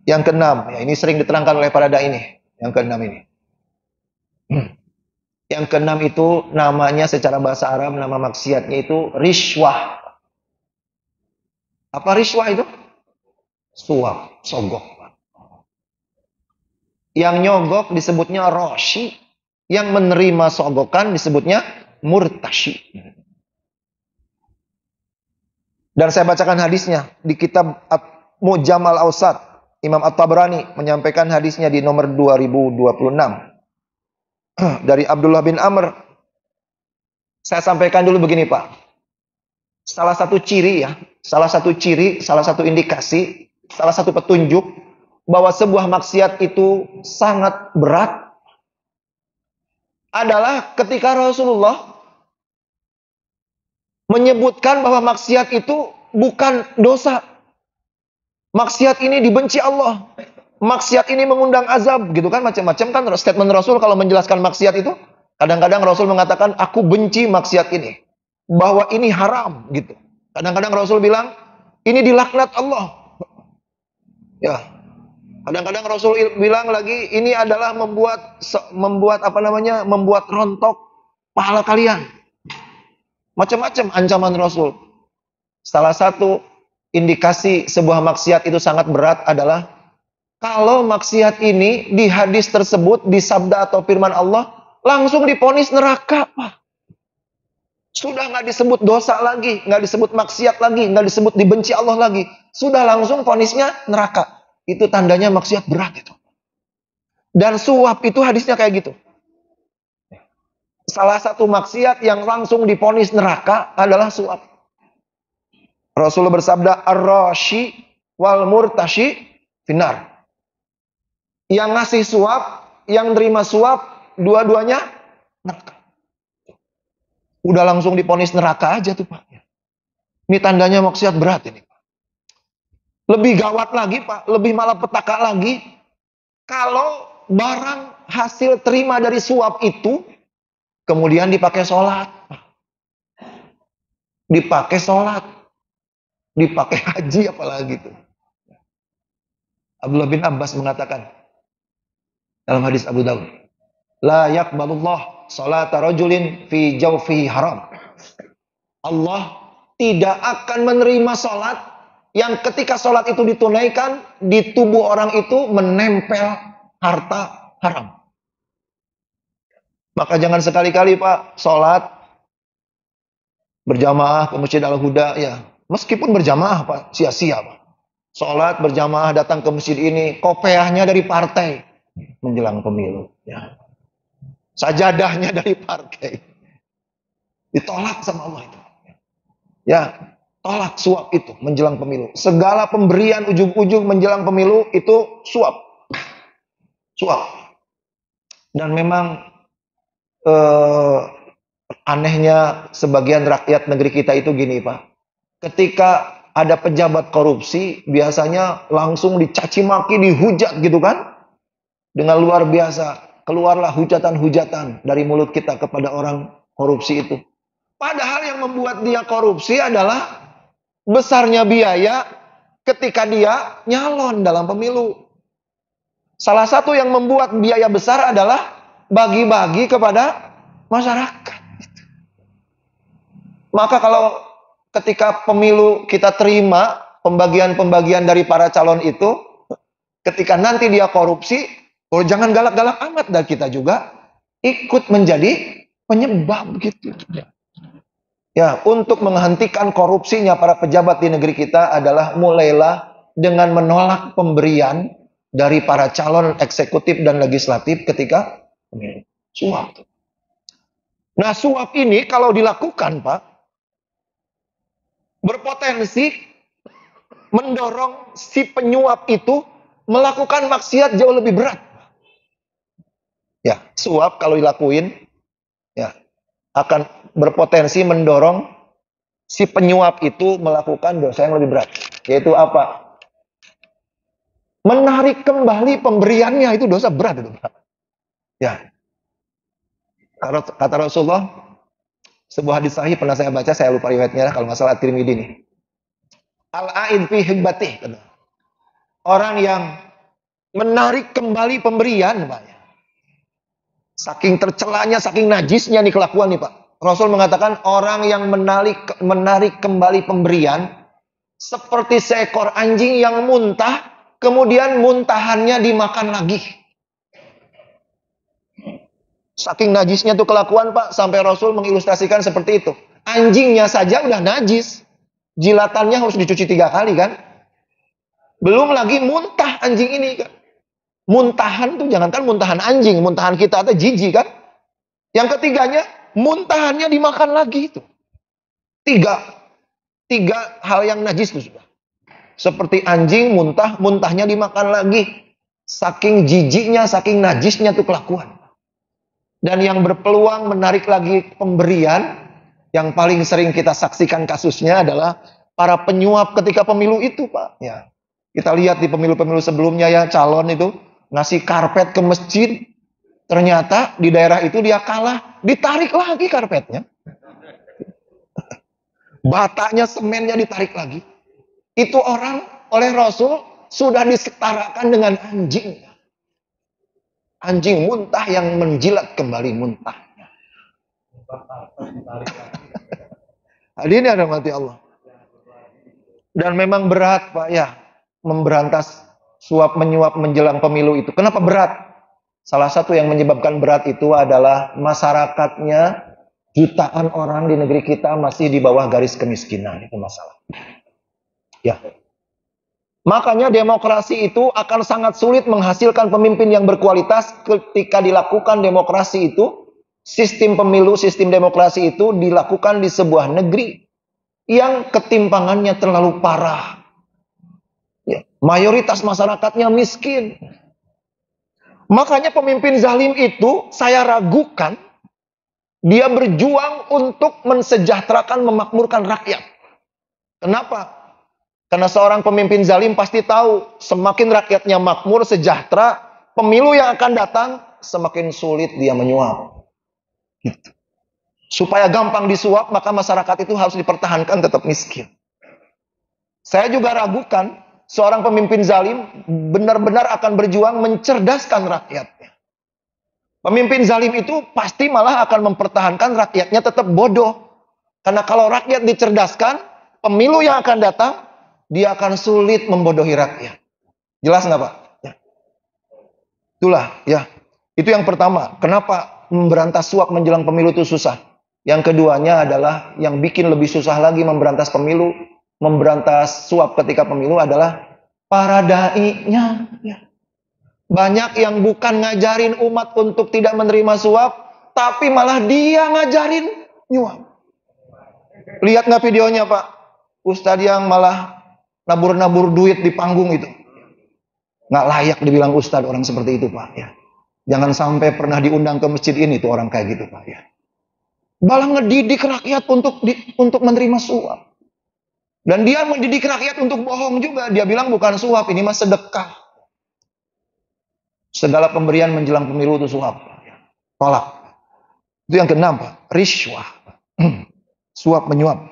Yang keenam, ya ini sering diterangkan oleh para dai ini. Yang keenam ini. Yang keenam itu namanya secara bahasa Arab, nama maksiatnya itu riswah. Apa riswah itu? Suap, sogok. Yang nyogok disebutnya roshi. Yang menerima sogokan disebutnya murtashi. Dan saya bacakan hadisnya di kitab Mu'jam al-Awsat. Imam At-Tabrani menyampaikan hadisnya di nomor 2026. Dari Abdullah bin Amr. Saya sampaikan dulu begini Pak. Salah satu ciri, salah satu indikasi, salah satu petunjuk bahwa sebuah maksiat itu sangat berat adalah ketika Rasulullah menyebutkan bahwa maksiat itu bukan dosa. Maksiat ini dibenci Allah. Maksiat ini mengundang azab, gitu kan, macam-macam kan statement Rasul kalau menjelaskan maksiat itu. Kadang-kadang Rasul mengatakan, aku benci maksiat ini. Bahwa ini haram, gitu. Kadang-kadang Rasul bilang, ini dilaknat Allah. Ya. Kadang-kadang Rasul bilang lagi, ini adalah membuat rontok pahala kalian. Macam-macam ancaman Rasul. Salah satu indikasi sebuah maksiat itu sangat berat adalah kalau maksiat ini di hadis tersebut, di sabda atau firman Allah, langsung divonis neraka, Pak. Sudah nggak disebut dosa lagi, nggak disebut maksiat lagi, nggak disebut dibenci Allah lagi. Sudah langsung vonisnya neraka. Itu tandanya maksiat berat itu. Dan suap itu hadisnya kayak gitu. Salah satu maksiat yang langsung divonis neraka adalah suap. Rasulullah bersabda, ar-rashi wal murtashi finar. Yang ngasih suap, yang terima suap, dua-duanya neraka. Udah langsung divonis neraka aja tuh Pak. Ini tandanya maksiat berat ini. Lebih gawat lagi Pak, lebih malapetaka lagi. Kalau barang hasil terima dari suap itu, kemudian dipakai sholat. Dipakai sholat. Dipakai haji apalagi itu. Abdullah bin Abbas mengatakan dalam hadis Abu Dawud, la yaqbalullah salata rajulin fi jawfihi haram. Allah tidak akan menerima sholat yang ketika sholat itu ditunaikan di tubuh orang itu menempel harta haram. Maka jangan sekali-kali Pak sholat berjamaah ke Masjid Al-Huda, ya meskipun berjamaah Pak, sia-sia Pak. Sholat berjamaah datang ke masjid ini, kopiahnya dari partai menjelang pemilu. Ya. Sajadahnya dari partai. Ditolak sama Allah itu. Ya, tolak suap itu menjelang pemilu. Segala pemberian ujung-ujung menjelang pemilu itu suap. Suap. Dan memang anehnya sebagian rakyat negeri kita itu gini Pak. Ketika ada pejabat korupsi, biasanya langsung dicaci maki, dihujat gitu kan. Dengan luar biasa. Keluarlah hujatan-hujatan dari mulut kita kepada orang korupsi itu. Padahal yang membuat dia korupsi adalah besarnya biaya ketika dia nyalon dalam pemilu. Salah satu yang membuat biaya besar adalah bagi-bagi kepada masyarakat. Maka kalau ketika pemilu kita terima pembagian-pembagian dari para calon itu, ketika nanti dia korupsi, jangan galak-galak amat, dan kita juga ikut menjadi penyebab gitu. Ya, untuk menghentikan korupsinya para pejabat di negeri kita adalah mulailah dengan menolak pemberian dari para calon eksekutif dan legislatif ketika pemilu. Suap. Nah, suap ini kalau dilakukan, Pak, berpotensi mendorong si penyuap itu melakukan maksiat jauh lebih berat. Ya, suap kalau dilakuin, ya, akan berpotensi mendorong si penyuap itu melakukan dosa yang lebih berat. Yaitu apa? Menarik kembali pemberiannya, itu dosa berat itu, Pak. Ya. Kata Rasulullah, sebuah hadis sahih pernah saya baca, saya lupa riwayatnya, kalau nggak salah Tirmidzi nih. Al-a'id fi hibbati. Orang yang Menarik kembali pemberian, Pak. Saking tercelanya, saking najisnya nih kelakuan nih, Pak. Rasul mengatakan orang yang menarik kembali pemberian seperti seekor anjing yang muntah, kemudian muntahannya dimakan lagi. Saking najisnya tuh kelakuan, Pak, sampai Rasul mengilustrasikan seperti itu. Anjingnya saja udah najis, jilatannya harus dicuci 3 kali kan. Belum lagi muntah anjing ini kan. Muntahan tuh jangankan muntahan anjing, muntahan kita tuh jijik kan. Yang ketiganya, muntahannya dimakan lagi itu. Tiga hal yang najis itu sudah. Seperti anjing muntah, muntahnya dimakan lagi. Saking jijiknya, saking najisnya tuh kelakuan. Dan yang berpeluang menarik lagi pemberian, yang paling sering kita saksikan kasusnya adalah para penyuap ketika pemilu itu, Pak. Ya. Kita lihat di pemilu-pemilu sebelumnya ya, calon itu ngasih karpet ke masjid. Ternyata di daerah itu dia kalah, ditarik lagi karpetnya. Batanya, semennya ditarik lagi. Itu orang oleh Rasul sudah disetarakan dengan anjing. Anjing muntah yang menjilat kembali muntahnya. Hadirin yang dirahmati Allah. Dan memang berat, Pak, ya, memberantas suap menyuap menjelang pemilu itu. Kenapa berat? Salah satu yang menyebabkan berat itu adalah masyarakatnya, jutaan orang di negeri kita masih di bawah garis kemiskinan. Itu masalah. Ya. Makanya demokrasi itu akan sangat sulit menghasilkan pemimpin yang berkualitas ketika dilakukan demokrasi itu, sistem pemilu, sistem demokrasi itu dilakukan di sebuah negeri yang ketimpangannya terlalu parah. Ya, mayoritas masyarakatnya miskin. Makanya pemimpin zalim itu saya ragukan dia berjuang untuk mensejahterakan, memakmurkan rakyat. Kenapa? Karena seorang pemimpin zalim pasti tahu, semakin rakyatnya makmur, sejahtera, pemilu yang akan datang, semakin sulit dia menyuap. Gitu. Supaya gampang disuap, maka masyarakat itu harus dipertahankan tetap miskin. Saya juga ragukan, seorang pemimpin zalim benar-benar akan berjuang mencerdaskan rakyatnya. Pemimpin zalim itu pasti malah akan mempertahankan rakyatnya tetap bodoh. Karena kalau rakyat dicerdaskan, pemilu yang akan datang, dia akan sulit membodohi rakyat. Jelas nggak, Pak? Ya. Itulah, ya. Itu yang pertama. Kenapa memberantas suap menjelang pemilu itu susah? Yang keduanya adalah yang bikin lebih susah lagi memberantas pemilu, memberantas suap ketika pemilu adalah para dai-nya. Ya. Banyak yang bukan ngajarin umat untuk tidak menerima suap, tapi malah dia ngajarin nyuap. Lihat nggak videonya, Pak? Ustadz yang malah nabur-nabur duit di panggung itu. Nggak layak dibilang ustadz orang seperti itu, Pak. Ya. Jangan sampai pernah diundang ke masjid ini tuh orang kayak gitu, Pak. Ya. Malah ngedidik rakyat untuk menerima suap. Dan dia mendidik rakyat untuk bohong juga. Dia bilang bukan suap, ini mah sedekah. Segala pemberian menjelang pemilu itu suap. Tolak. Itu yang keenam, Pak. Riswah. Suap menyuap.